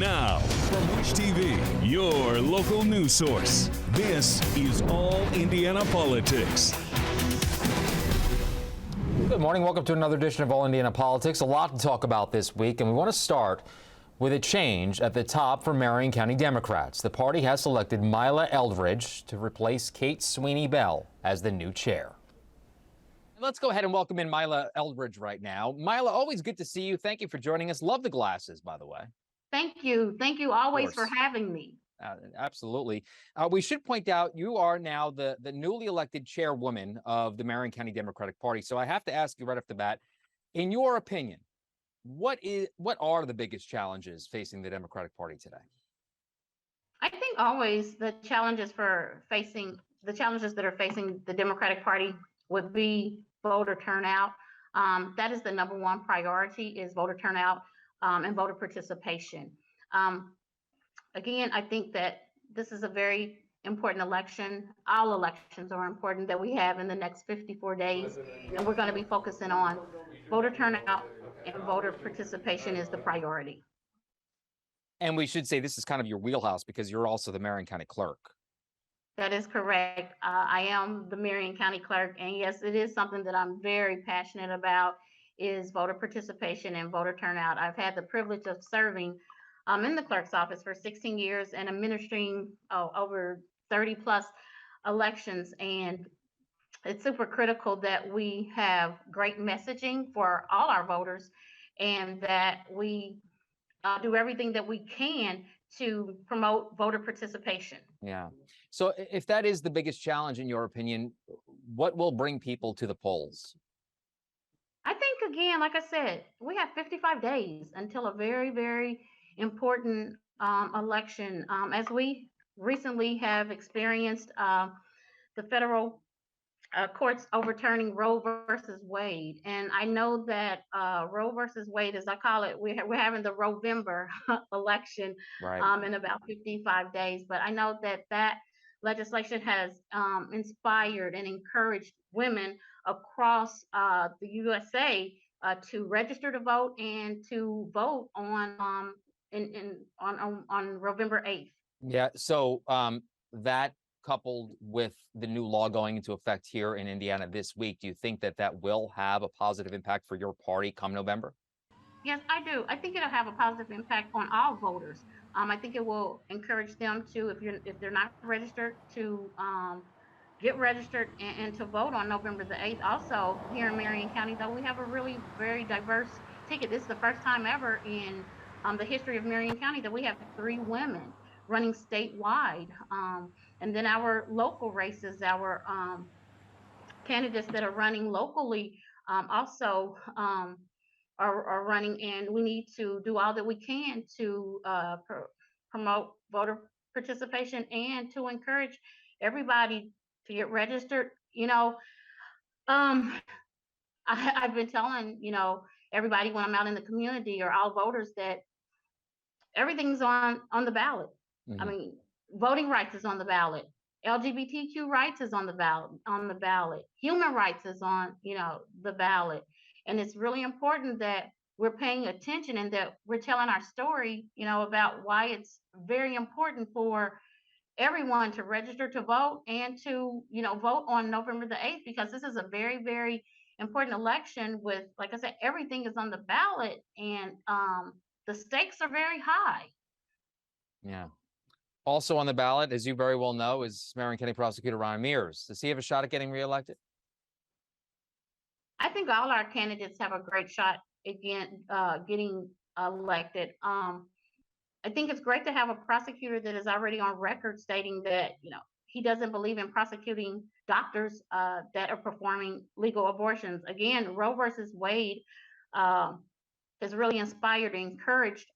Now, from Wish TV, your local news source, this is All Indiana Politics. Good morning. Welcome to another edition of All Indiana Politics. A lot to talk about this week, and we want to start with a change at the top for Marion County Democrats. The party has selected Mila Eldridge to replace Kate Sweeney Bell as the new chair. Let's go ahead and welcome in Mila Eldridge right now. Mila, always good to see you. Thank you for joining us. Love the glasses, by the way. Thank you. Thank you always for having me. Absolutely. We should point out you are now the newly elected chairwoman of the Marion County Democratic Party. So I have to ask you right off the bat, in your opinion, what are the biggest challenges facing the Democratic Party today? I think always the challenges that are facing the Democratic Party would be voter turnout. That is the number one priority, is voter turnout and voter participation. Again, I think that this is a very important election. All elections are important that we have in the next 54 days, and we're going to be focusing on voter turnout and voter participation is the priority. And we should say this is kind of your wheelhouse because you're also the Marion County clerk. That is correct. I am the Marion County clerk, and yes, it is something that I'm very passionate about, is voter participation and voter turnout. I've had the privilege of serving in the clerk's office for 16 years and administering over 30 plus elections, and it's super critical that we have great messaging for all our voters and that we do everything that we can to promote voter participation. Yeah. So if that is the biggest challenge, in your opinion, what will bring people to the polls? I think, again, like I said, we have 55 days until a very, very important election. As we recently have experienced the federal courts overturning Roe versus Wade. And I know that Roe versus Wade, as I call it, we're having the Rovember election in about 55 days. But I know that legislation has inspired and encouraged women across the USA to register to vote and to vote on November 8th. Yeah. So that coupled with the new law going into effect here in Indiana this week, do you think that will have a positive impact for your party come November? Yes, I do. I think it'll have a positive impact on all voters. I think it will encourage them to, if they're not registered, to get registered and to vote on November the 8th. Also, here in Marion County, though, we have a really very diverse ticket. This is the first time ever in the history of Marion County that we have 3 women running statewide. And then our local races, our candidates that are running locally also are running, and we need to do all that we can to promote voter participation and to encourage everybody to get registered. I've been telling, everybody when I'm out in the community, or all voters, that everything's on the ballot. Mm-hmm. I mean, voting rights is on the ballot. LGBTQ rights is on the ballot. Human rights is on, the ballot. And it's really important that we're paying attention and that we're telling our story, about why it's very important for everyone to register to vote and to, vote on November the 8th, because this is a very, very important election with, like I said, everything is on the ballot, and the stakes are very high. Yeah. Also on the ballot, as you very well know, is Marion County Prosecutor Mears. Does he have a shot at getting reelected? I think all our candidates have a great shot again getting elected. I think it's great to have a prosecutor that is already on record stating that, he doesn't believe in prosecuting doctors that are performing legal abortions. Again, Roe versus Wade has really inspired and encouraged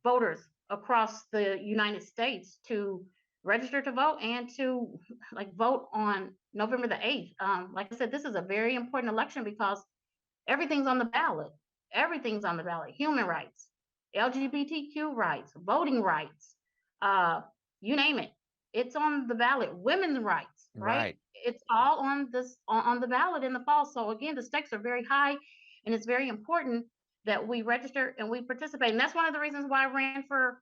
voters across the United States to register to vote and to vote on November the 8th. Like I said, this is a very important election because everything's on the ballot. Everything's on the ballot. Human rights, LGBTQ rights, voting rights, you name it. It's on the ballot. Women's rights, right? It's all on the ballot in the fall. So again, the stakes are very high, and it's very important that we register and we participate. And that's one of the reasons why I ran for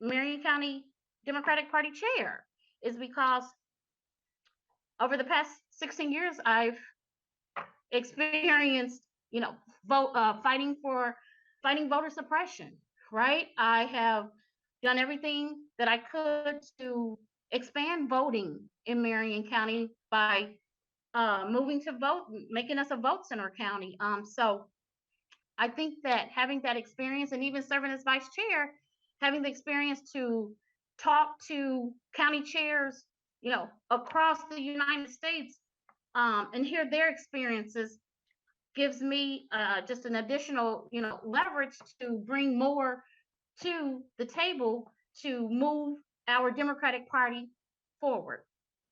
Marion County Democratic Party chair, is because over the past 16 years, I've experienced, fighting voter suppression, right? I have done everything that I could to expand voting in Marion County by moving to vote, making us a vote center county. So I think that having that experience, and even serving as vice chair, having the experience to talk to county chairs, across the United States, and hear their experiences, gives me just an additional, leverage to bring more to the table to move our Democratic Party forward.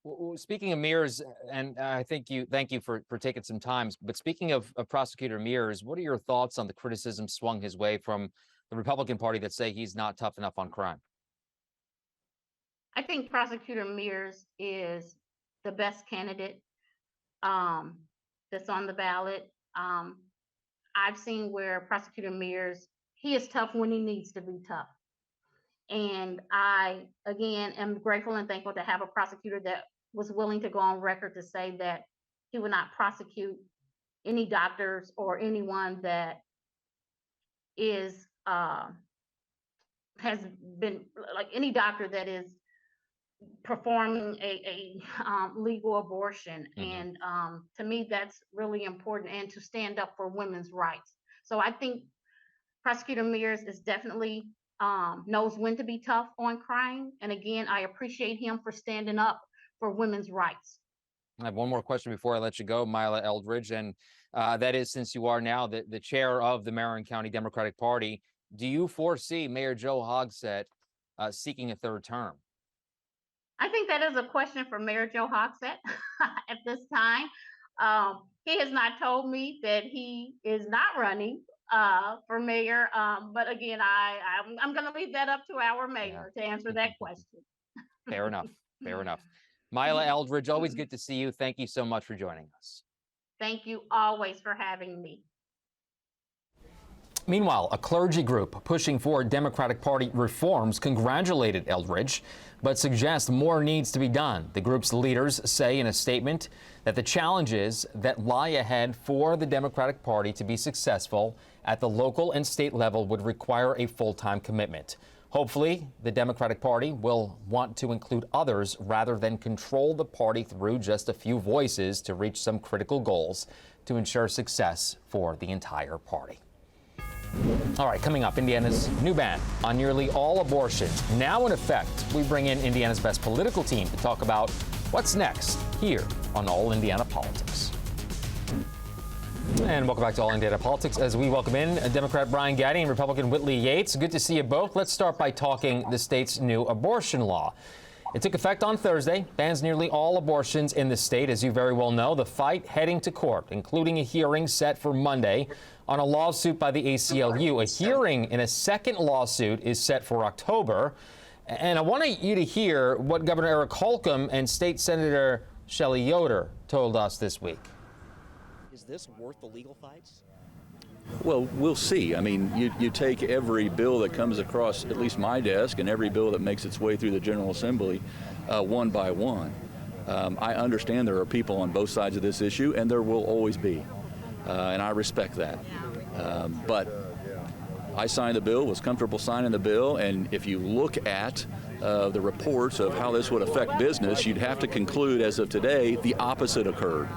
Well, speaking of Mears, and thank you for taking some time, but speaking of Prosecutor Mears, what are your thoughts on the criticism swung his way from the Republican Party that say he's not tough enough on crime? I think Prosecutor Mears is the best candidate that's on the ballot. I've seen where Prosecutor Mears, he is tough when he needs to be tough. And I, again, am grateful and thankful to have a prosecutor that was willing to go on record to say that he would not prosecute any doctors or anyone that is, has been, like any doctor that is performing a legal abortion. And to me, that's really important, and to stand up for women's rights. So I think Prosecutor Mears is definitely knows when to be tough on crime. And again, I appreciate him for standing up for women's rights. I have one more question before I let you go, Mila Eldridge, and that is, since you are now the chair of the Marion County Democratic Party, do you foresee Mayor Joe Hogsett seeking a third term? I think that is a question for Mayor Joe Hogsett at this time. He has not told me that he is not running for mayor. But again, I'm going to leave that up to our mayor to answer that question. Fair enough. Fair enough. Mila Eldridge, always good to see you. Thank you so much for joining us. Thank you always for having me. Meanwhile, a clergy group pushing for Democratic Party reforms congratulated Eldridge, but suggest more needs to be done. The group's leaders say in a statement that the challenges that lie ahead for the Democratic Party to be successful at the local and state level would require a full-time commitment. Hopefully, the Democratic Party will want to include others rather than control the party through just a few voices to reach some critical goals to ensure success for the entire party. All right, coming up, Indiana's new ban on nearly all abortions now in effect. We bring in Indiana's best political team to talk about what's next here on All Indiana Politics. And welcome back to All Indiana Politics as we welcome in Democrat Brian Gaddie and Republican Whitley Yates. Good to see you both. Let's start by talking the state's new abortion law. It took effect on Thursday, bans nearly all abortions in the state. As you very well know, the fight heading to court, including a hearing set for Monday on a lawsuit by the ACLU. A hearing in a second lawsuit is set for October. And I want you to hear what Governor Eric Holcomb and State Senator Shelley Yoder told us this week. Is this worth the legal fights? Well, we'll see. I mean, you take every bill that comes across at least my desk and every bill that makes its way through the General Assembly one by one. I understand there are people on both sides of this issue, and there will always be, and I respect that. But I signed the bill, was comfortable signing the bill, and if you look at the reports of how this would affect business, you'd have to conclude as of today the opposite occurred.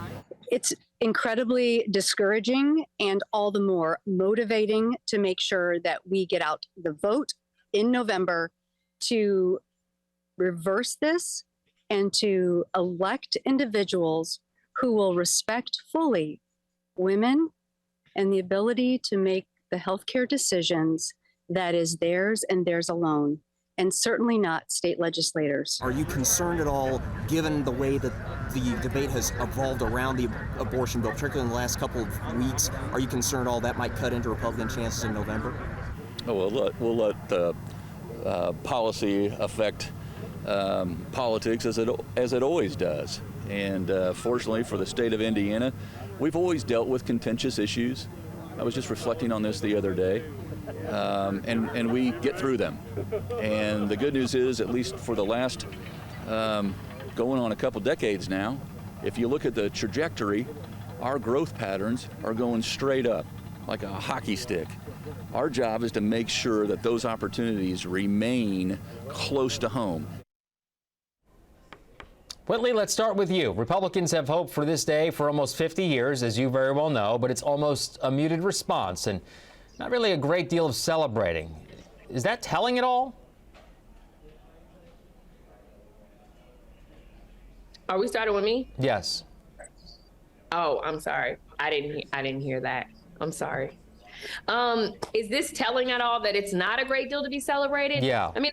It's incredibly discouraging and all the more motivating to make sure that we get out the vote in November to reverse this and to elect individuals who will respect fully women and the ability to make the healthcare decisions that is theirs and theirs alone, and certainly not state legislators. Are you concerned at all, given the way that the debate has evolved around the abortion bill, particularly in the last couple of weeks? Are you concerned all that might cut into Republican chances in November? Oh, well, we'll let policy affect politics as it always does. And fortunately for the state of Indiana, we've always dealt with contentious issues. I was just reflecting on this the other day, and we get through them. And the good news is, at least for the last going on a couple decades now, if you look at the trajectory, our growth patterns are going straight up like a hockey stick. Our job is to make sure that those opportunities remain close to home. Whitley, let's start with you. Republicans have hoped for this day for almost 50 years, as you very well know, but it's almost a muted response and not really a great deal of celebrating. Is that telling at all? Are we starting with me? Yes. Oh, I'm sorry. I didn't hear that. I'm sorry. Is this telling at all that it's not a great deal to be celebrated? Yeah. I mean,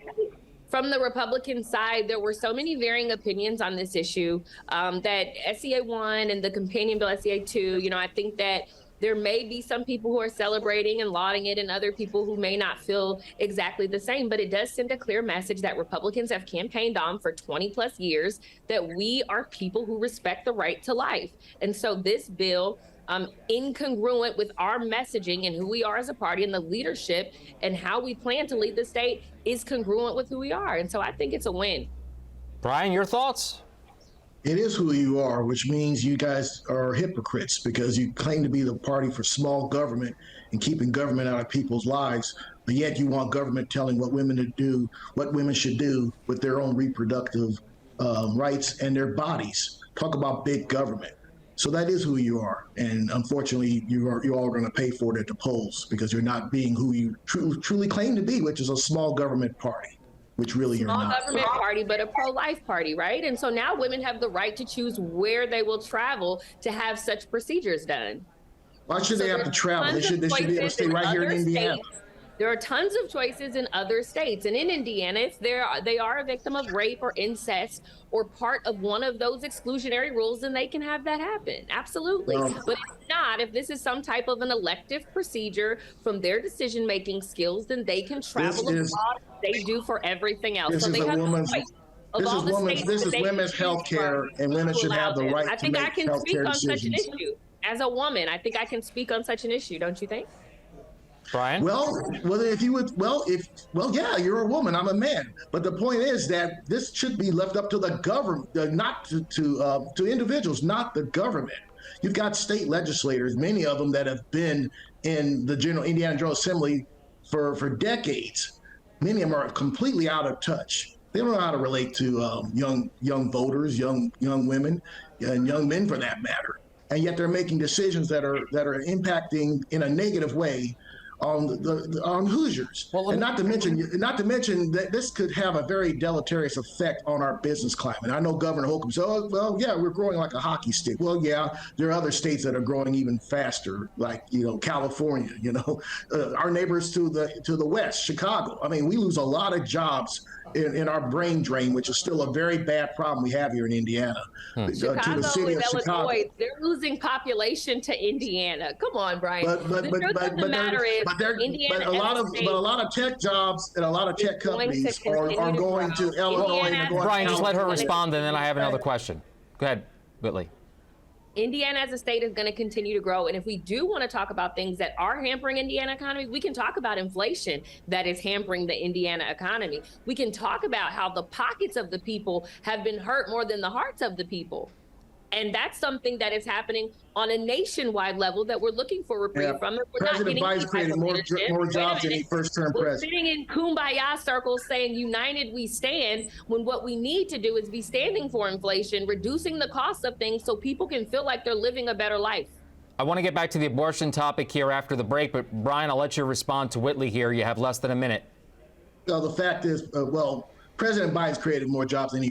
from the Republican side, there were so many varying opinions on this issue that SCA 1 and the companion bill SCA 2, you know, I think that there may be some people who are celebrating and lauding it and other people who may not feel exactly the same, but it does send a clear message that Republicans have campaigned on for 20 plus years, that we are people who respect the right to life. And so this bill, incongruent with our messaging and who we are as a party and the leadership and how we plan to lead the state, is congruent with who we are. And so I think it's a win. Brian, your thoughts? It is who you are, which means you guys are hypocrites because you claim to be the party for small government and keeping government out of people's lives, but yet you want government telling what women to do, what women should do with their own reproductive rights and their bodies. Talk about big government. So that is who you are, and unfortunately, you're all going to pay for it at the polls because you're not being who you truly claim to be, which is a small government party, which really you're not. Small government party, but a pro-life party, right? And so now women have the right to choose where they will travel to have such procedures done. Why should they have to travel? They should be able to stay right here in Indiana. There are tons of choices in other states. And in Indiana, if they are a victim of rape or incest or part of one of those exclusionary rules, then they can have that happen. Absolutely. But if not, if this is some type of an elective procedure from their decision-making skills, then they can travel abroad as they do for everything else. So they have a choice. This is women's health care, and women should have the right to make health care decisions. I think I can speak on such an issue. As a woman, I think I can speak on such an issue, don't you think? Brian? Yeah, you're a woman, I'm a man. But the point is that this should be left up to the government, not to individuals, not the government. You've got state legislators, many of them that have been in the Indiana General Assembly for decades. Many of them are completely out of touch. They don't know how to relate to young voters, young women, and young men for that matter. And yet they're making decisions that are impacting in a negative way on Hoosiers. Well, and not to mention that this could have a very deleterious effect on our business climate. I know Governor Holcomb said, "Oh, well, yeah, we're growing like a hockey stick." Well, yeah, there are other states that are growing even faster, like California. Our neighbors to the west, Chicago. I mean, we lose a lot of jobs in our brain drain, which is still a very bad problem we have here in Indiana. Chicago to the city and of Chicago. Illinois, they're losing population to Indiana. Come on, Brian. But a lot of tech jobs and a lot of tech companies are going to Illinois. Brian, just let her respond, and then I have another question. Go ahead, Whitley. Indiana as a state is going to continue to grow. And if we do want to talk about things that are hampering Indiana economy, we can talk about inflation that is hampering the Indiana economy. We can talk about how the pockets of the people have been hurt more than the hearts of the people. And that's something that is happening on a nationwide level that we're looking for reprieve from. President Biden's creating more jobs than any first-term president. We're sitting in kumbaya circles saying, united we stand, when what we need to do is be standing for inflation, reducing the cost of things so people can feel like they're living a better life. I want to get back to the abortion topic here after the break, but Brian, I'll let you respond to Whitley here. You have less than a minute. Well, the fact is, President Biden's created more jobs than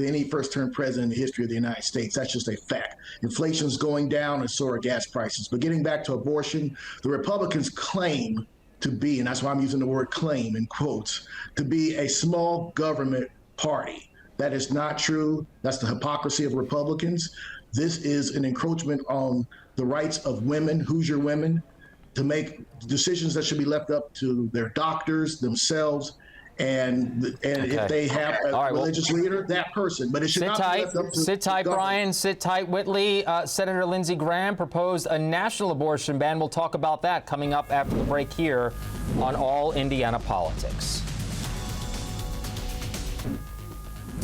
any first-term president in the history of the United States. That's just a fact. Inflation's going down, and so are gas prices. But getting back to abortion, the Republicans claim to be, and that's why I'm using the word claim in quotes, to be a small government party. That is not true. That's the hypocrisy of Republicans. This is an encroachment on the rights of women, Hoosier women, to make decisions that should be left up to their doctors, themselves, And if they have a religious leader, that person. But it should not be left up to Sit tight, Brian. Sit tight, Whitley. Senator Lindsey Graham proposed a national abortion ban. We'll talk about that coming up after the break here on All Indiana Politics.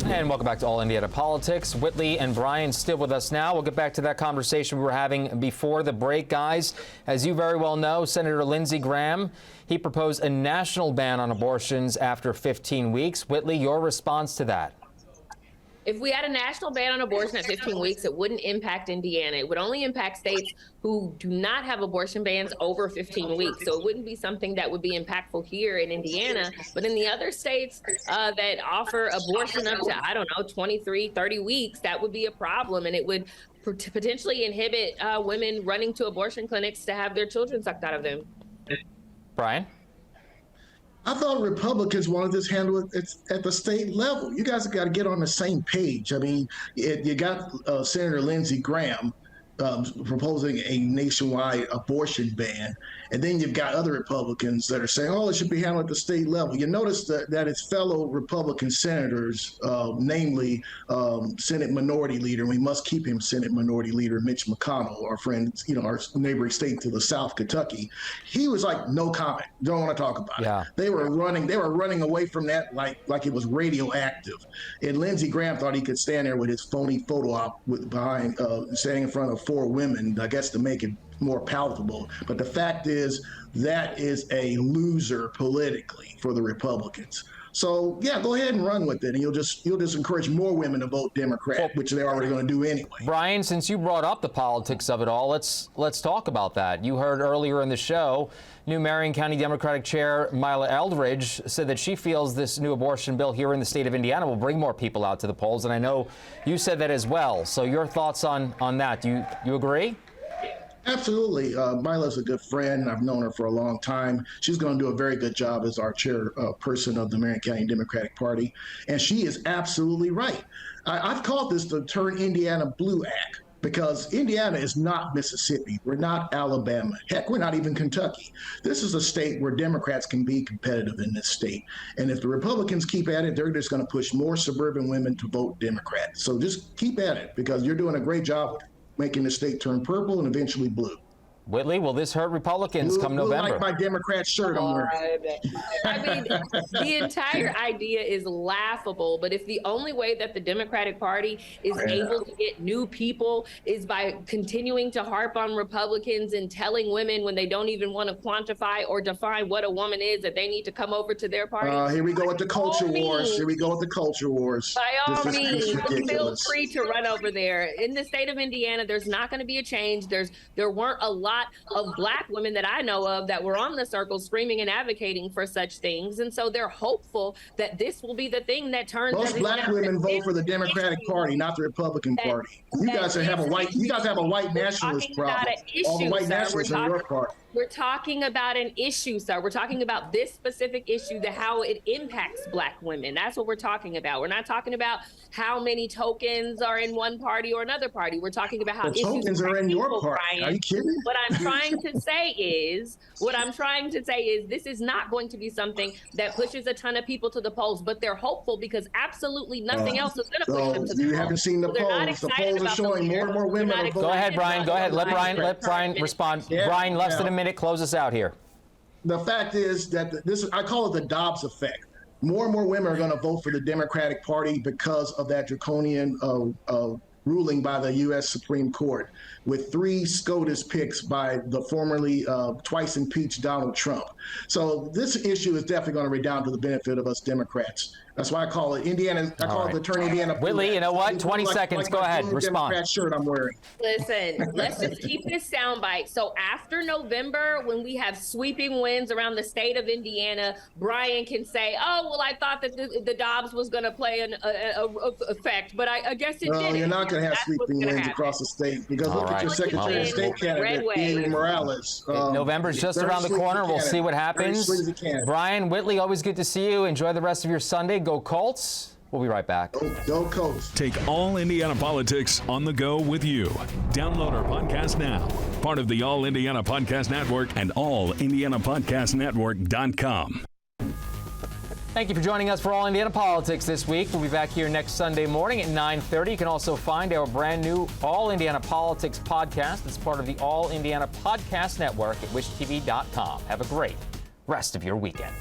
And welcome back to All Indiana Politics. Whitley and Brian still with us now. We'll get back to that conversation we were having before the break, guys. As you very well know, Senator Lindsey Graham, he proposed a national ban on abortions after 15 weeks. Whitley, your response to that? If we had a national ban on abortion at 15 weeks, it wouldn't impact Indiana. It would only impact states who do not have abortion bans over 15 weeks. So it wouldn't be something that would be impactful here in Indiana. But in the other states that offer abortion up to, I don't know, 23, 30 weeks, that would be a problem. And it would potentially inhibit women running to abortion clinics to have their children sucked out of them. Brian? I thought Republicans wanted this handled at the state level. You guys have got to get on the same page. I mean, you got Senator Lindsey Graham proposing a nationwide abortion ban, and then you've got other Republicans that are saying, oh, it should be handled at the state level. You notice that it's fellow Republican senators, namely Senate Minority Leader, and we must keep him Senate Minority Leader, Mitch McConnell, our friend, our neighboring state to the south, Kentucky. He was like, no comment, don't want to talk about it. They were running away from that like it was radioactive. And Lindsey Graham thought he could stand there with his phony photo op standing in front of 4 women, I guess, to make it more palatable. But the fact is, that is a loser politically for the Republicans. So yeah, go ahead and run with it, and you'll just encourage more women to vote Democrat, which they're already going to do anyway. Brian, since you brought up the politics of it all, let's talk about that. You heard earlier in the show, new Marion County Democratic Chair Mila Eldridge said that she feels this new abortion bill here in the state of Indiana will bring more people out to the polls, and I know you said that as well. So your thoughts on that? Do you agree? Absolutely. Mila's a good friend. I've known her for a long time. She's going to do a very good job as our chairperson of the Marion County Democratic Party. And she is absolutely right. I've called this the Turn Indiana Blue Act, because Indiana is not Mississippi. We're not Alabama. Heck, we're not even Kentucky. This is a state where Democrats can be competitive in this state. And if the Republicans keep at it, they're just going to push more suburban women to vote Democrat. So just keep at it, because you're doing a great job making the state turn purple and eventually blue. Whitley, will this hurt Republicans come November? Like my Democrat shirt I'm wearing. I mean, the entire idea is laughable, but if the only way that the Democratic Party is able to get new people is by continuing to harp on Republicans and telling women when they don't even want to quantify or define what a woman is, that they need to come over to their party. Here we go with the culture wars. Here we go with the culture wars. By all means, feel free to run over there. In the state of Indiana, there's not going to be a change. There weren't a lot of Black women that I know of that were on the circle screaming and advocating for such things. And so they're hopeful that this will be the thing that turns. Most Black women vote for the Democratic Party, not the Republican Party. You guys have a white nationalist problem. All the white nationalists are your party. We're talking about an issue, sir. We're talking about this specific issue, how it impacts Black women. That's what we're talking about. We're not talking about how many tokens are in one party or another party. We're talking about how the tokens are in your party. Brian. Are you kidding? What I'm trying to say is, this is not going to be something that pushes a ton of people to the polls, but they're hopeful because absolutely nothing else is going to push them to the polls. You haven't seen the polls. The polls are showing more and more women are voting. Go ahead, Brian. Go ahead. Let Brian respond. Yeah, Brian, less than a minute. Close us out here. The fact is that I call it the Dobbs effect. More and more women are going to vote for the Democratic Party because of that draconian ruling by the U.S. Supreme Court, with 3 SCOTUS picks by the formerly twice impeached Donald Trump. So this issue is definitely going to redound to the benefit of us Democrats. That's why I call it Indiana. I call it the Turn Indiana. Whitley, you know what? 20 seconds. Go ahead. Respond. Democrat shirt I'm wearing. Listen, let's just keep this soundbite. So after November, when we have sweeping winds around the state of Indiana, Brian can say, "Oh, well, I thought that the Dobbs was going to play an effect, but I guess it didn't." You're not going to have sweeping winds across the state, because look at your Secretary of State candidate, Gaddie Morales. November's just around the corner. We'll see what happens. Brian, Whitley, always good to see you. Enjoy the rest of your Sunday. Go Colts. We'll be right back. Go Colts. Take All Indiana Politics on the go with you. Download our podcast now. Part of the All Indiana Podcast Network and allindianapodcastnetwork.com. Thank you for joining us for All Indiana Politics this week. We'll be back here next Sunday morning at 9:30. You can also find our brand new All Indiana Politics podcast. It's part of the All Indiana Podcast Network at wishtv.com. Have a great rest of your weekend.